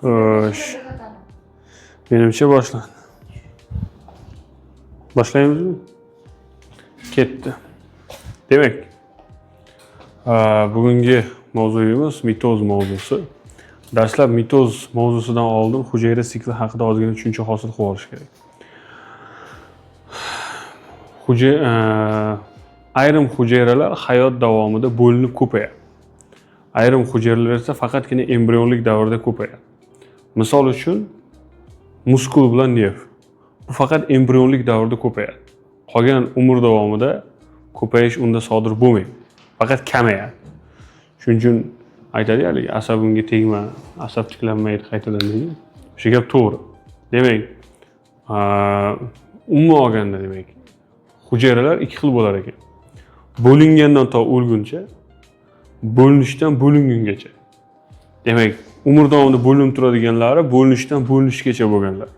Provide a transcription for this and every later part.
Xo'sh. Menimcha boshlandi. Başlaymizmi? Ketdi. Demak, bugungi mavzuyimiz mitoz mavzusi. Dastlab mitoz mavzusidan oldin hujayra sikli haqida ozgina tushuncha hosil qilib olish kerak. Ayrim hujayralar hayot davomida bo'linib ko'payadi. Ayrim hujayralar esa faqatgina embrionlik davrida ko'payadi. Misol uchun muskul bilan nerv. Bu faqat embrionlik davrida ko'payadi. Qolgan umr davomida ko'payish unda sodir bo'lmaydi. Faqat kamayadi. Shuning uchun aytadi-ku, asabimga tegma, asab tiklanmaydi qaytadan deydi. O'sha gap to'g'ri. Demak, umuman olganda demak, hujayralar ikki xil bo'lar ekan. Bo'lingandan to o'lguncha, bo'linishdan bo'lingungacha. Demak, umr davomida bo'linib turadiganlari bo'linishdan bo'linishgacha bo'lganlar.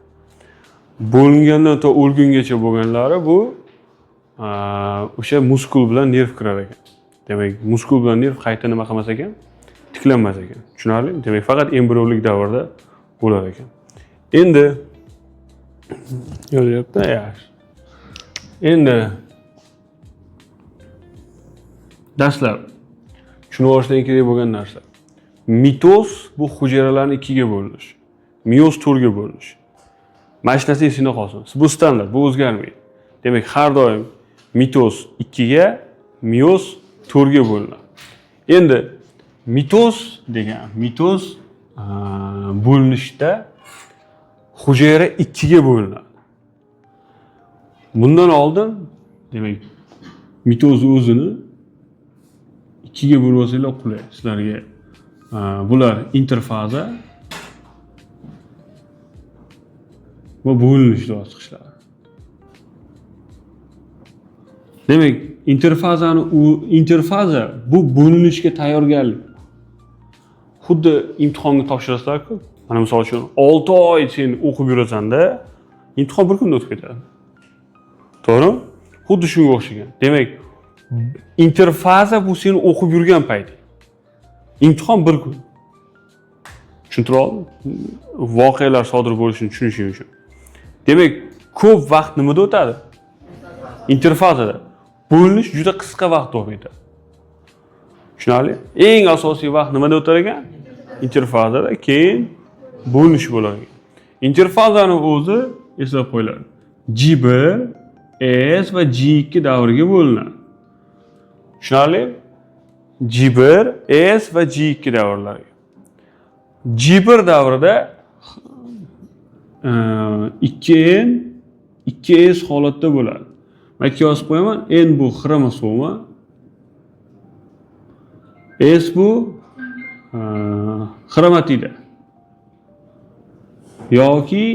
Bo'lingandan to o'lgungacha bo'lganlari bu o'sha muskul bilan nerv kirar ekan. Demak, muskul bilan nerv qayta nima qilmas ekan? Tiklanmas ekan. Tushunarlimi? Demak, faqat embrionlik davrda bo'lar ekan. Endi yo'lyapti, yaxshi. Endi dastlab tushunib olishdan kerak bo'lgan narsa. Mitoz bu hujayralarning ikkiga bo'linish. Meyoz to'rtga bo'linish. Mana shu narsa esingda qolsin. Bu standart, bu o'zgarmaydi. Demak, har doim mitoz 2 ga, meyoz 4 ga bo'linadi. Endi mitoz bo'linishda hujayra 2 ga bo'linadi. Bundan oldin, demak, mitoz o'zini 2 ga bo'lib olsanglar qulay sizlarga. Bular interfaza va bo'linish bosqichlari. Demak, interfaza bu bo'linishga tayyorgarlik. Xuddi imtihonga topshirasizlar-ku. Mana misol uchun 6 oy sen o'qib yurasan-da, imtihon bir kunda o'tib ketadi. To'g'rimi? Xuddi shunga o'xshagan. Demak, interfaza bu sen o'qib yurgan payt. Imtihon bir kun. Tushuntira oldim? Voqealar sodir bo'lishini tushunishing uchun. Demak, ko'p vaqt nimada o'tadi? Interfazada. Bo'linish juda qisqa vaqt o'tadi. Tushunarli? Eng asosiy vaqt nimada o'tar ekan? Interfazada, keyin bo'linish bo'ladi. Interfazaning o'zi eslab qo'yiladi. G1, S va G2 davriga bo'linadi. Tushunarli? G1, S va G2 davrlariga. G1 davrida 2N, 2S holatda bo'ladi. Men yozib qo'yaman. N bu xromosoma, S bu xromatida yoki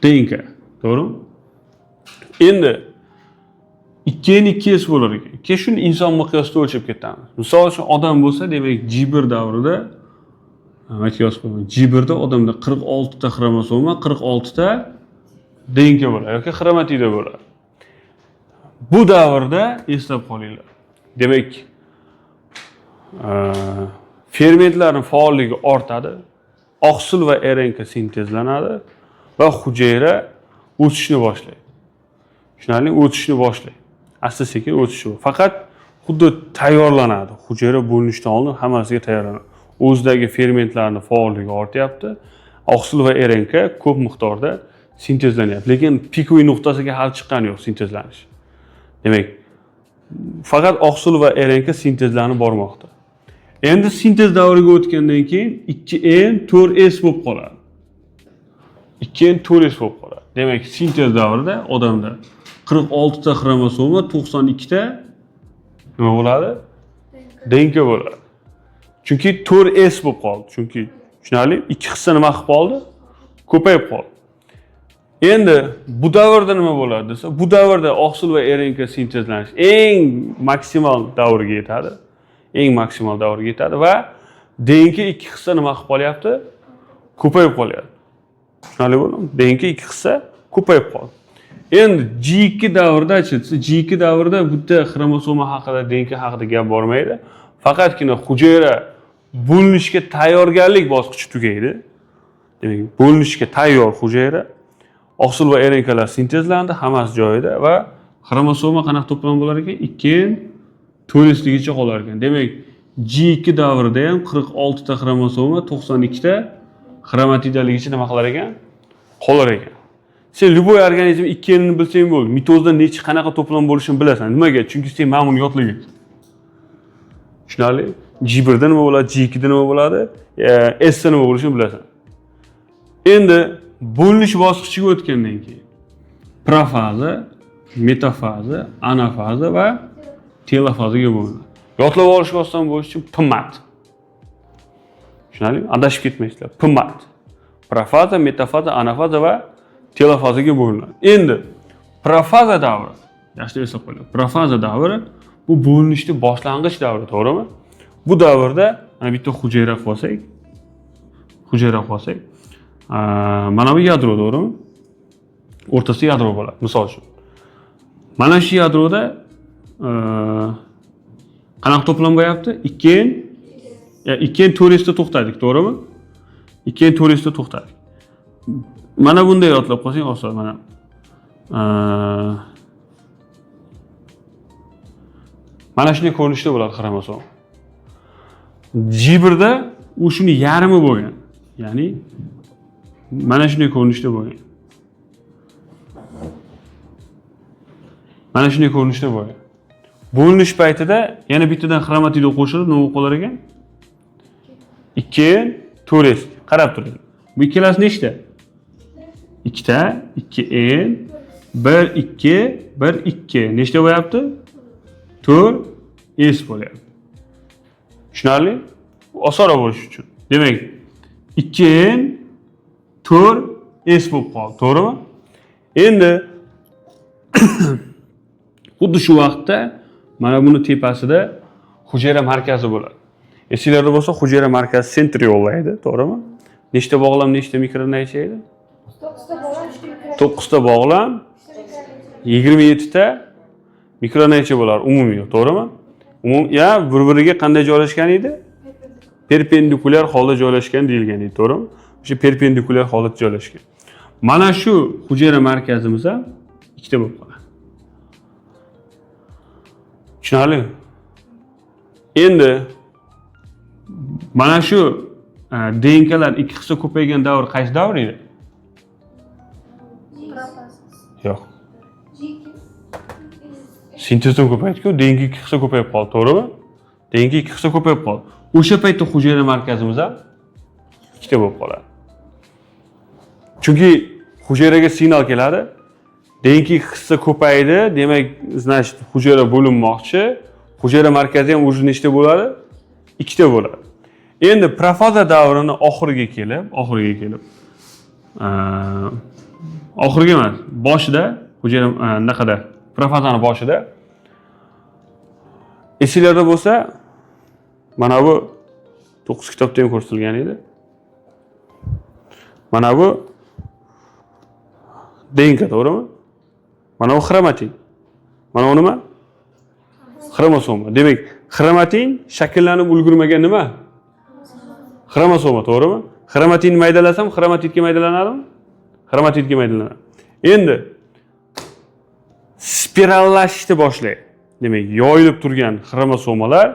DNK, to'g'rimi? Endi 2N 2S bo'lar ekan. Keyin shuni inson miqyosida o'lchab ketamiz. Misol uchun odam bo'lsa, demak G1 davrida G1 da odamda 46 ta xromosoma, 46 ta DNK bo'ladi yoki xromatida bo'ladi. Bu davrda eslab qolinglar. Demak, fermentlarning faolligi ortadi, oqsil va RNK sintezlanadi va hujayra o'sishni boshlaydi. Tushunarli? O'sishni boshlaydi. Asta-sekin o'sishi. Faqat xuddi tayyorlanadi. Hujayra bo'linishdan oldin hammasiga tayyorlanadi. O'zidagi fermentlarning faolligi ortyapti. Oqsil va RNK ko'p miqdorda sintezlanyapti. Lekin pikoy nuqtasiga hali chiqqani yo'q sintezlanish. Demak, faqat oqsil va RNK sintezlanib bormoqda. Endi sintez davriga o'tgandan keyin 2N 4S bo'lib qoladi. 2N 4S bo'lib qoladi. Demak, sintez davrida odamda 46 ta xromosoma, 92 ta nima bo'ladi? DNK bo'ladi. Chunki 4S bo'lib qoldi. Chunki tushunarli, ikki hissa nima qilib qoldi? Ko'payib qoldi. Endi bu davrda nima bo'ladi desa, bu davrda oqsil va RNK sintezlanish eng maksimal davriga yetadi. Eng maksimal davriga yetadi va DNK ikki hissa nima qilib qolyapti? Ko'payib qolyapti. Tushunarli bo'ldimi? DNK ikki hissa ko'payib qoldi. Endi G2 davrida-chi, G2 davrida bitta xromosoma haqida, DNK haqida gap bormaydi. Faqatgina hujayra bo'linishga tayyorgarlik bosqichi tugaydi. Demak, bo'linishga tayyor hujayra, oqsil va RNKlar sintezlandi, hammasi joyida va xromosoma qanaqa to'plam bo'lar ekan? 2-4'ligicha qolar ekan. Demak, G2 davrida ham 46 ta xromosoma, 92 ta xromatidaligicha nima qilar ekan? Qolar ekan. Sen любой organizm 2 ni bilsang bo'ldi. Mitozda qanaqa to'plam bo'lishini bilasan. Nimaga? Chunki sen mana buni yodlagan. Tushunarli? G1 da nima bo'ladi, G2 da nima bo'ladi, S da nima bo'lishini bilasan. Endi bo'linish bosqichiga o'tgandan keyin profaza, metafaza, anafaza va telofazaga bo'linadi. Yodlab olishga oson bo'lish uchun PMAT. Tushunarlimi? Adashib ketmaysizlar. PMAT. Profaza, metafaza, anafaza va telofazaga bo'linadi. Endi profaza davri, yaxshilab eslab qo'ying. Profaza davri bu bo'linishning boshlang'ich davri, to'g'rimi? Bu davrda mana bitta hujayra qolsak, mana bu yadro, to'g'rimi? O'rtasida yadro bo'ladi, misol uchun. Mana shu yadroda qanaqa to'plam bo'lyapti? 2-4 da to'xtadik, to'g'rimi? 2-4 da to'xtadik. Mana bunday yodlab qolsang oson, mana. Mana shunday ko'rinishda bo'ladi xromosom. G1 da u shuni yarmi bo'lgan. Ya'ni mana shunday ko'rinishda bo'lgan. Mana shunday ko'rinishda bo'lgan. Bo'linish paytida yana bittadan xromatida qo'shilib nima qolar ekan? 2-4. Qarab turing. Bu ikkalasi nechta? 2 ta, 2n, 1 2, 1 2. Nechta bo'lyapti? 4s bo'lyapti. Tushunarli? Osonroq bo'lish uchun. Demak, 2n 4s bo'lib qoldi, to'g'rimi? Endi xuddi shu vaqtda mana buni tepasida hujayra markazi bo'ladi. Esinglarda bo'lsa, hujayra markazi sentriollaydi, to'g'rimi? Nechta bog'lam, nechta mikron yashaydi? 9 ta bog'lam, 27 ta mikronaycha bo'lar umumiy, to'g'rimi? Ya bir-biriga qanday joylashgan edi? Perpendikulyar holda joylashgan deyilgan edi, to'g'rimi? O'sha perpendikulyar holatda joylashgan. Mana shu hujayra markazimiz ham ikkita bo'lib qoladi. Tushunarlimi? Endi mana shu DNKlar 2 hissa ko'paygan davr qaysi davr edi? Yo'q. Sintezdan ko'paydi-ku, DNK 2 hissa ko'payib qoldi, to'g'rimi? DNK 2 hissa ko'payib qoldi. O'sha paytda hujayra markazimiz ham ikkita bo'lib qoladi. Chunki hujayraga signal keladi. DNK 2 hissa ko'paydi, demak, значит, hujayra bo'linmoqchi. Hujayra markazi ham o'zi nechta bo'ladi? Ikkita bo'ladi. Endi profaza davrini oxiriga kelib, oxiriga emas, boshida, hujayra naqada, profazani boshida esinglarda bo'lsa, mana bu 9 kitobda ham ko'rsatilgan edi. Mana bu DNK, to'g'rimi? Mana bu xromatin. Mana bu nima? Xromosoma. Demak, xromatin shakllanib ulgurmagan nima? Xromosoma, to'g'rimi? Xromatin maydalasam, xromatidga maydalanadimi? Xromatidga maydalanadi. Endi spirallashishni boshlaydi. Demak, yoyilib turgan xromosomalar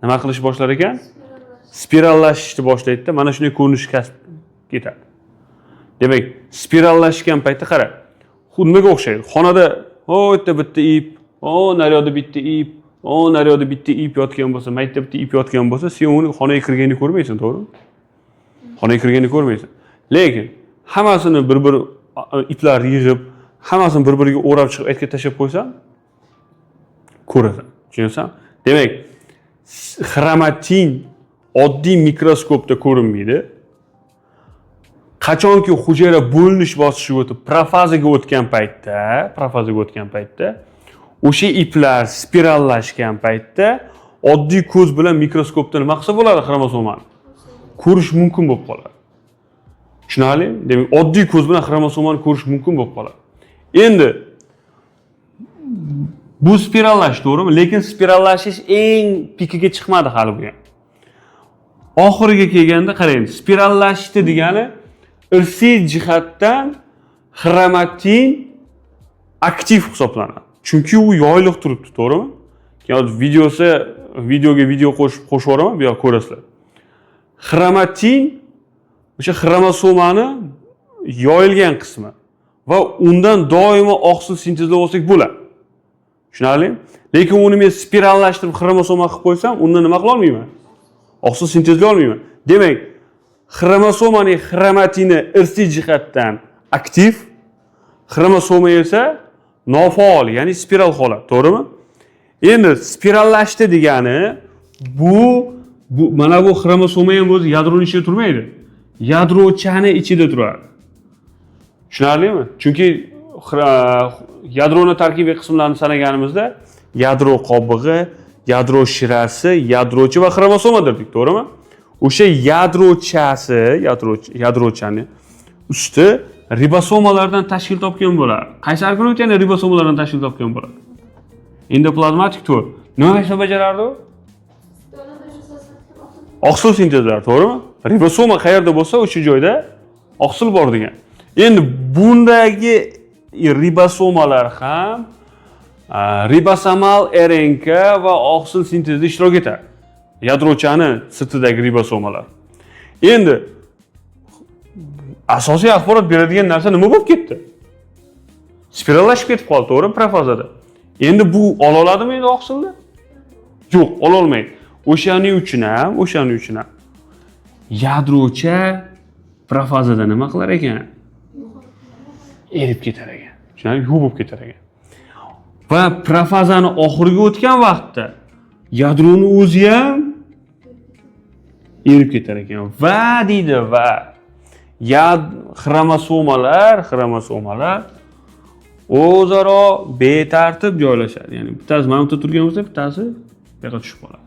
nima qilish boshlar ekan? Spirallashishni boshlaydi-da, mana shunday ko'rinish kasb ketadi. Demak, spirallashgan paytda qara. Nimaga o'xshaydi? Xonada o yerda bitta ip, o naryoqda bitta ip, o naryoqda bitta ip yotgan bo'lsa, maytda bitta ip yotgan bo'lsa, sen uni xonaga kirganini ko'rmaysan, to'g'rimi? Xonaga kirganini ko'rmaysan. Lekin hammasini bir-bir iplar yig'ib, hammasini bir-biriga o'rab chiqib aytga tashab qo'ysan, ko'rasan. Tushunsan? Demak, xromatin oddiy mikroskopda ko'rinmaydi. Qachonki hujayra bo'linish bosqichiga o'tib, profazaga o'tgan paytda, o'sha iplar spirallashgan paytda oddiy ko'z bilan mikroskopda nima qilsa bo'ladi xromosomani? Ko'rish mumkin bo'lib qoladi. Tushunarli? Demak, oddiy ko'z bilan xromosomani ko'rish mumkin bo'lib qoladi. Endi bu spirallash, to'g'rimi? Lekin spirallashish eng pikiga chiqmadi hali bu ham. oxiriga kelganda qarang, spirallashdi degani irsiy jihatdan xromatin aktiv hisoblanadi. Chunki u yoyiliq turibdi, to'g'rimi? Videoga video qo'shib yuboraman, bu yoqqa ko'rasizlar. Xromatin o'sha xromosomani yoyilgan qismi va undan doimo oqsil sintezlab olsak bo'ladi. Tushunarlimi? Lekin uni men spirallashtirib xromosoma qilib qo'ysam, undan nima qila olmayman? Oqsil sintezlay olmayman. Demak, xromosomaning xromatini irsiy jihatdan aktiv, xromosoma esa nofaol, ya'ni spiral holat, to'g'rimi? Endi spirallashdi degani bu mana bu xromosoma ham o'zi yadroning ichida turmaydi. Yadrochani ichida turadi. Tushunarlimi? Chunki yadroning tarkibiy qismlarini sanaganimizda yadro qobig'i, yadro shirasi, yadrochi va xromosoma dedik, to'g'rimi? O'sha yadrochani usti ribosomalardan tashkil topgan bo'ladi. Qaysi organot yana ribosomalardan tashkil topgan bo'ladi? Endoplazmatik to'r. Nima ishni bajarardi u? Oqsil sintezlar, to'g'rimi? Ribosoma qayerda bo'lsa, o'sha joyda oqsil bor degan. Endi bundagi ribosomalar ham ribosomal RNK va oqsil sintezida ishtirok etadi. Yadrochani sirtidagi ribosomalar. Endi asosiy axborot beradigan narsa nima bo'lib ketdi? Spirallashib ketib qoldi, to'g'rimi, profazada. Endi bu ola oladimi endi oqsilni? Yo'q, ola olmaydi. O'shaning uchun ham yadrocha profazada nima qilar ekan? Erib ketar ekan. Tushunarli? Yuvib ketar ekan. Va profazani oxiriga o'tgan vaqtda yadroning o'zi ham erib ketar ekan. Va deydi va xromosomalar o'zaro betartib joylashadi. Ya'ni bittasi mana bu yerda turgan bo'lsa, bittasi bu yoqqa tushib qoladi.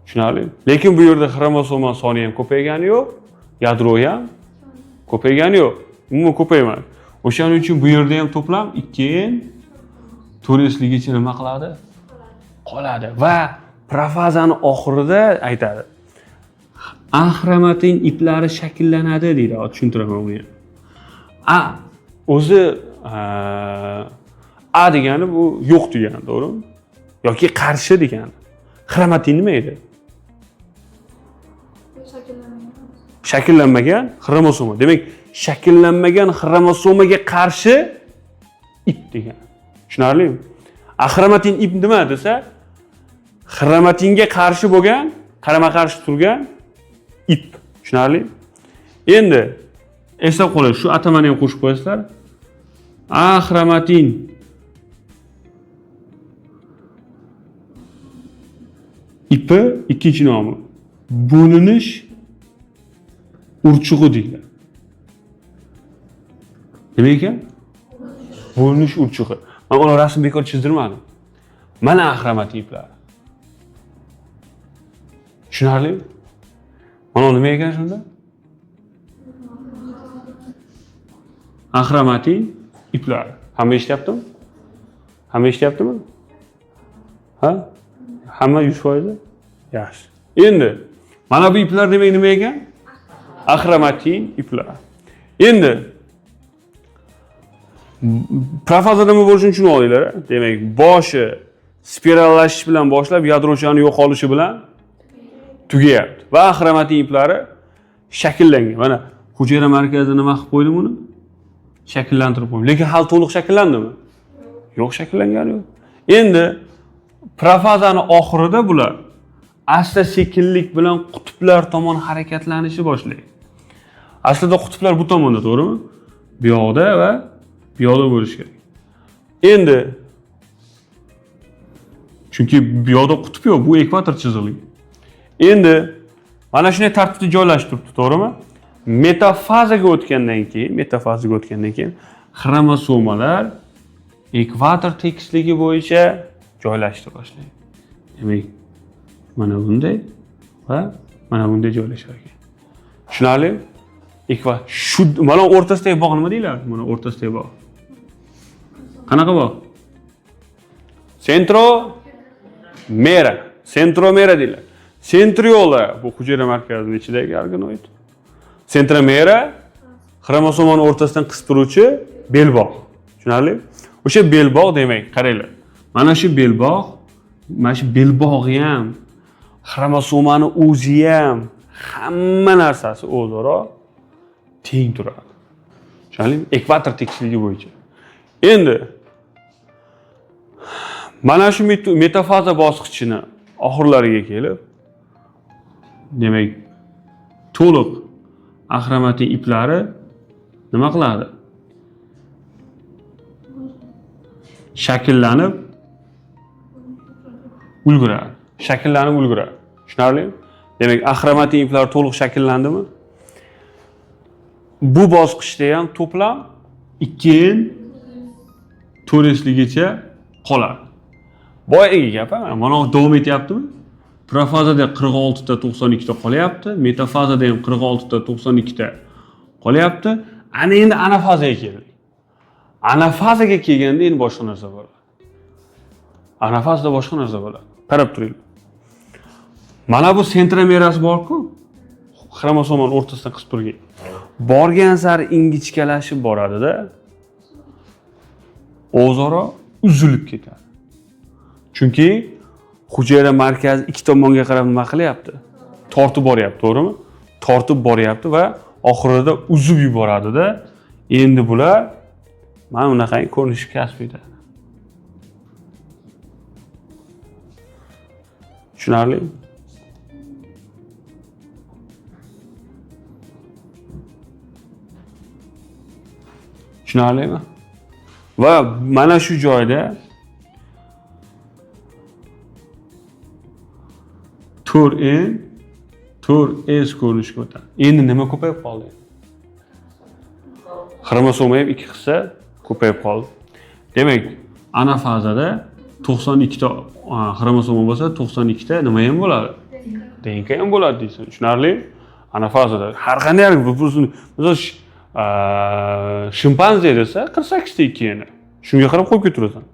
Tushunarli? Lekin bu yerda xromosoma soni ham ko'paygani yo'q, yadro ham ko'paygani yo'q. Umuman ko'paymadi. O'shaning uchun bu yerda ham to'plam 2/4ligicha nima qiladi? Qoladi. Va profazani oxirida aytadi. Axromatin iplari shakllanadi deydi. Tushuntiraman buni. O'zi A degani bu yo'q degani, to'g'rimi? Yoki qarshi degani. Xromatin nima edi? Shakllanmagan xromosoma. Demak, shakllanmagan xromosomaga qarshi ip degani. Tushunarlimi? Axromatin ip nima desa, xromatinga qarshi bo'lgan, qarama-qarshi turgan ip. Tushunarli? Endi eslab qoling, shu atamani ham qo'shib qo'yasizlar. Axromatin ipi ikkinchi nomi bo'linish urchug'i deyiladi. Nima ekan? Bo'linish urchug'i. Men uni rasm bekor chizdirmadim. Mana axromatin iplari. Tushunarli? Mana nima ekan shunda? Axromatin iplari. Hamma eshityaptimi? Hamma eshityaptimi? Ha? Hamma 100%? Yaxshi. Endi mana bu iplar demak nima ekan? Axromatin iplari. Endi profazada nima bo'lishini tushunib olinglar. Demak, boshi spirallashish bilan boshlab yadrochani yo'qolishi bilan tugayapti. Va axromatin iplari shakllangan. Mana hujayra markazida nima qilib qo'ydim uni? Shakllantirib qo'ydim. Lekin hali to'liq shakllandimi? Yo'q, shakllangani yo'q. Endi profazani oxirida bular asta sekinlik bilan qutblar tomon harakatlanishni boshlaydi. Aslida qutblar bu tomonda, to'g'rimi? Bu yoqda va bu yoqda bo'lishi kerak. Endi chunki bu yoqda qutb yo'q, bu ekvator chizig'i. Endi mana shunday tartibda joylashib turibdi, to'g'rimi? Metafazaga o'tgandan keyin xromosomalar ekvator tekisligi bo'yicha joylashishni boshlaydi. Demak, mana bunday va mana bunday joylashar ekan. Tushunarli? Shu mana o'rtasidagi bog' nima deyiladi? Mana o'rtasidagi bog'. Qanaqa bog'? Centromera deyiladi. Sentriola bu hujayra markazining ichidagi organoid. Centromera xromosomani o'rtasidan qisib turuvchi belbog'. Tushunarli? O'sha belbog' demak, qaranglar. Mana shu belbog'i ham, xromosomani o'zi ham, hamma narsasi o'zaro teng turadi. Tushunarlimi? Ekvator tekisligi bo'yicha. Endi mana shu metafaza bosqichini oxirlariga kelib, demak, to'liq axromatin iplari nima qiladi? Shakllanib ulguradi. Tushunarlimi? Demak, axromatin iplari to'liq shakllandimi? Bu bosqichda ham to'plam 2n4sligicha qoladi. Boyagi gap, mana davom etyaptimi? Profazada 46 ta 92 ta qolyapti, metafazada ham 46 ta 92 ta qolyapti. Ana endi anafazaga keldik. Anafazaga kelganda endi boshqa narsa bo'ladi. Anafazada boshqa narsa bo'ladi. Qarab turinglar. Mana bu sentromerasi bor-ku, xromosomani o'rtasidan qisib turgan. Borgan sari ingichkalashib boradi-da, o'zaro uzilib ketadi. Chunki hujayra markazi ikki tomonga qarab nima qilyapti? Tortib boryapti, to'g'rimi? Tortib boryapti va oxirida uzib yuboradi-da. Endi bular mana bunaqangi ko'rinish kasb etadi. Tushunarlimi? Tushunarlimi? Va mana shu joyda 4s ko'rinishga o'tadi. Endi nima ko'payib qoldi? Xromosoma ham ikki hissa ko'payib qoldi. Demak, anafazada 92 ta xromosoma bo'lsa, 92 ta nima ham bo'ladi? DNK ham bo'ladi deysan. Tushunarli? Anafazada har qanday misol shimpanze desa 48 ta 2 ni. Shunga qarab qo'yib ketirasan.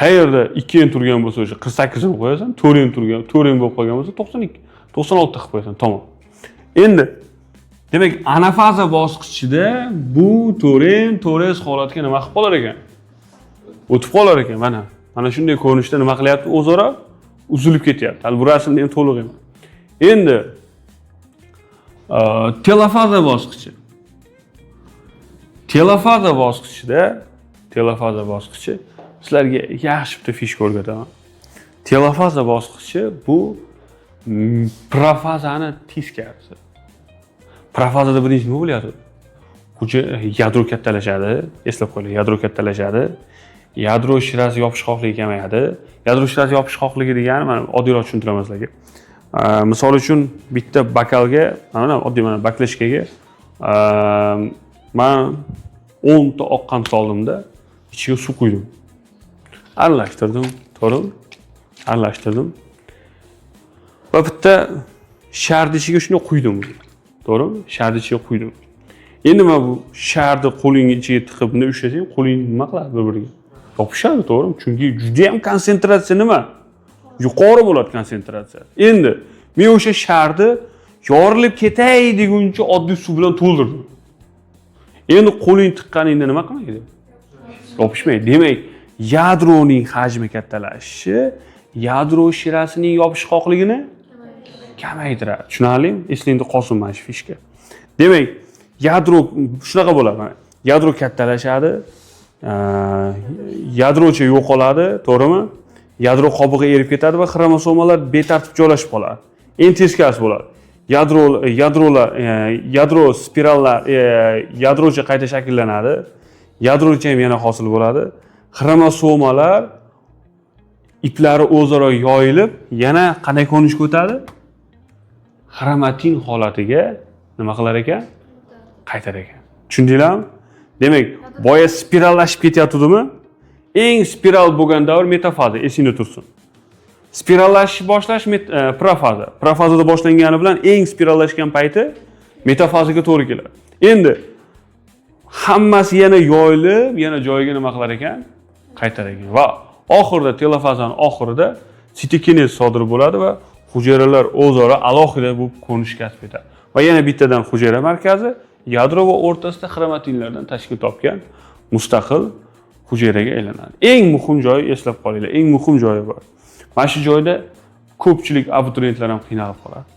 Qayerda 2 n turgan bo'lsa, o'sha 48 ni qo'yasan, 4 n turgan, 4 n bo'lib qolgan bo'lsa 92, 96 ta qilib qo'yasan, tamom. Endi demak, anafaza bosqichida bu 4n, 4s holatiga nima qilib qolar ekan? O'tib qolar ekan, mana. Mana shunday ko'rinishda nima qilyapti? O'zaro uzilib ketyapti. Hali bu rasmda ham to'liq emas. Endi telofaza bosqichi. Telofaza bosqichi sizlarga yaxshi bitta fishka o'rgataman. Telofaza bosqichi bu profazani teskarisi. Profazada birinchi nima bo'lyapti? Yadro kattalashadi, eslab qo'ying, yadro kattalashadi. Yadro shirasi yopishqoqligi kamayadi. Yadro shirasi yopishqoqligi degani mana oddiyroq tushuntiraman sizlarga. Misol uchun bitta bokalga, mana oddiy mana baklashkaga men 10 ta oqqan soldimda, ichiga suv quydim. Aralashtirdim, to'g'rimi? Aralashtirdim. Va bitta sharni ichiga shuni quydim. To'g'rimi? Sharni ichiga quydim. Endi men bu sharni qo'lingga ichiga tiqib bunday ushlasang, qo'ling nima qiladi bir-biriga? Yopishadi, to'g'rimi? Chunki juda ham konsentratsiya nima? Yuqori bo'ladi konsentratsiya. Endi men o'sha sharni yorilib ketay deguncha oddiy suv bilan to'ldirdim. Endi qo'ling tiqqaningda nima qilmaydi? Yopishmaydi. Demak, yadroning hajmi kattalashishi yadro shirasining yopishqoqligini kamaytiradi. Tushunarlimi? Eslingda qolsin mana shu fishka. Demak, yadro shunaqa bo'ladi. Yadro kattalashadi, yadrocha yo'qoladi, to'g'rimi? Yadro qobig'iga erib ketadi va xromosomalar betartib joylashib qoladi. Endi teskarisi bo'ladi. Yadro spirallar, yadrocha qayta shakllanadi. Yadrocha ham yana hosil bo'ladi. Xromosomalar iplari o'zaro yoyilib, yana qanday ko'rinishga o'tadi? Xromatin holatiga nima qilar ekan? Qaytar ekan. Tushundinglarmi? Demak, boya spirallashib ketyaptimi? Eng spiral bo'lgan davr metafaza, esingda tursin. Spirallashish boshlash profaza. Profazada boshlangani bilan eng spirallashgan payti metafazaga to'g'ri keladi. Endi hammasi yana yoyilib, yana joyiga nima qilar ekan? Qaytar ekan. Va oxirida telofazaning oxirida sitokinez sodir bo'ladi va hujayralar o'zaro alohida bo'lib ko'rinish kasb etadi. Va yana bittadan hujayra markazi yadro va o'rtasida xromatinlardan tashkil topgan mustaqil hujayraga aylanadi. Eng muhim joyi eslab qolinglar, eng muhim joyi bor. Mana shu joyda ko'pchilik abituriyentlar ham qiynalib qoladi.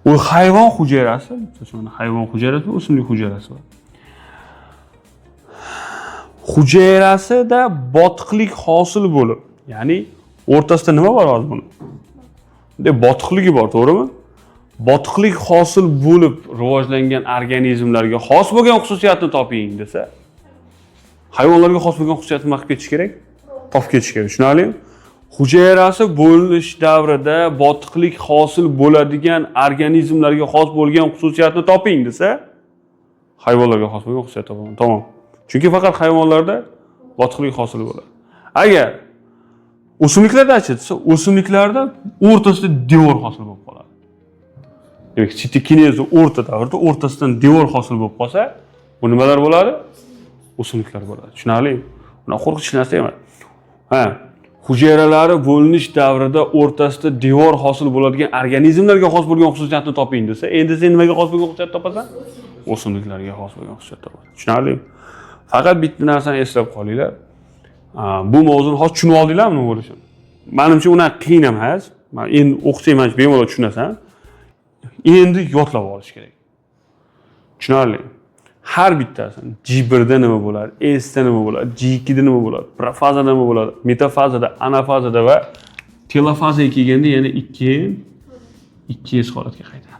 U hayvon hujayrasi, hayvon hujayrasi, o'simlik hujayrasi bor. Hujayrasida botiqlik hosil bo'lib, ya'ni o'rtasida nima bor hozir buni? Bunday botiqligi bor, to'g'rimi? Botiqlik hosil bo'lib rivojlangan organizmlarga xos bo'lgan xususiyatni toping desa, hayvonlarga xos bo'lgan xususiyatni nima qilib ketish kerak? Topib ketish kerak. Tushunarlimi? Hujayrasi bo'linish davrida botiqlik hosil bo'ladigan organizmlarga xos bo'lgan xususiyatni toping desa, hayvonlarga xos bo'lgan xususiyat topaman. Tamom. Chunki faqat hayvonlarda botiqlik hosil bo'ladi. Agar o'simliklarda-chi desa, o'simliklarda o'rtasida devor hosil bo'lib qoladi. Demak, sitokinezning o'rta davrida o'rtasidan devor hosil bo'lib qolsa, bu nimalar bo'ladi? O'simliklar bo'ladi. Tushunarlimi? Buni qo'rqinchli narsa emas. Ha, hujayralari bo'linish davrida o'rtasida devor hosil bo'ladigan organizmlarga xos bo'lgan xususiyatni toping desa, endi sen nimaga xos bo'lgan xususiyat topasan? O'simliklarga xos bo'lgan xususiyat topasan. Tushunarlimi? Faqat bitta narsani eslab qolinglar. Bu mavzuni hozir tushunib oldinglarmi nima bo'lishini? Menimcha unaqa qiyin emas. Men endi o'qisang bemalol tushunasan. Endi yodlab olish kerak. Tushunarli? Har bittasini G1da nima bo'ladi, S'da nima bo'ladi, G2da nima bo'ladi, profazada nima bo'ladi, metafazada, anafazada va telofazaga kelganda yana 2S holatga qaytadi.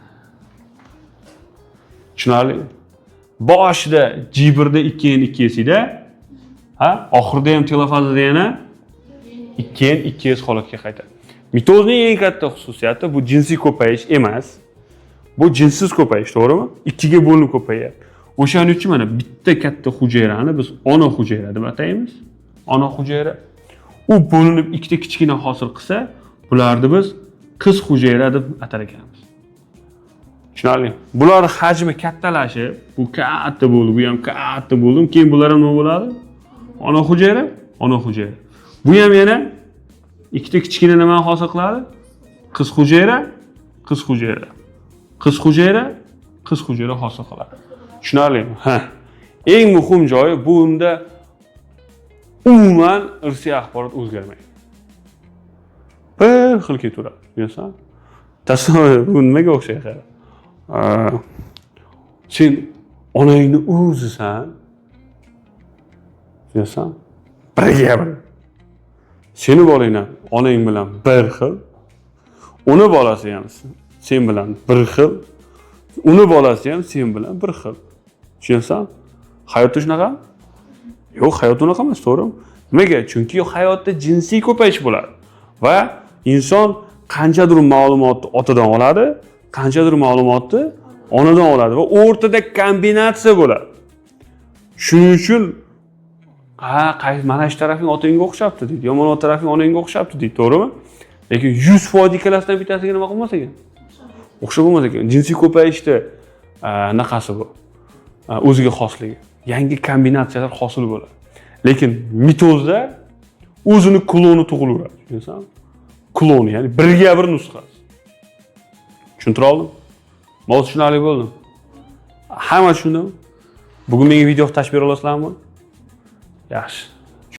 Tushunarli? Boshida G1da 2S ida, oxirida ham telofazada yana 2S holatga qaytadi. Mitozning eng katta xususiyati bu jinsiy ko'payish emas. Bu jinsiz ko'payish, to'g'rimi? Ikkiga bo'linib ko'payadi. O'shaning uchun mana bitta katta hujayrani biz ona hujayra deb ataymiz. Ona hujayra. U bo'linib ikkita kichkina hosil qilsa, bularni biz qiz hujayra deb atar ekanmiz. Tushunarlimi? Bular hajmi kattalashib, bu katta bo'ldi, bu ham katta bo'ldi. Keyin bular ham nima bo'ladi? Ona hujayra, ona hujayra. Bu ham yana ikkita kichkina nima hosil qiladi? Qiz hujayra, qiz hujayra. Qiz hujayra, qiz hujayra hosil qiladi. Tushunarlimi? Ha. Eng muhim joyi bunda umuman irsiy axborot o'zgarmaydi. Bir xil ketaveradi, bilasan? Tasavvur bu nimaga o'xshaydi? Sen onangni o'zisan. Bilasan? Birga bir. Seni bolangdan onang bilan bir xil. Uni bolasi ham sen bilan bir xil. Uni bolasi ham sen bilan bir xil. Tushunsan? Hayotda shunaqa? Yo'q, hayot unaqa emas, to'g'rimi? Nimaga? Chunki hayotda jinsiy ko'payish bo'ladi va inson qanchadir ma'lumotni otadan oladi, qanchadir ma'lumotni onadan oladi va o'rtada kombinatsiya bo'ladi. Shuning uchun mana shu tarafing otangga o'xshabdi deydi, yomon tarafing onangga o'xshabdi deydi, to'g'rimi? Lekin 100% ikkalasidan bittasiga nima qilmas ekan? O'xshab bo'lmas ekan. Jinsiy ko'payishda naqasi bu. O'ziga xosligi. Yangi kombinatsiyalar hosil bo'ladi. Lekin mitozda o'zini kloni tug'ilaveradi, tushunsanmi? Klon, ya'ni birga bir nusxasi. Tushuntira oldim? Mavzu tushunarli bo'ldi. Hamma tushundimi? Bugun menga video tashkil bera olasizlarmi? Yaxshi.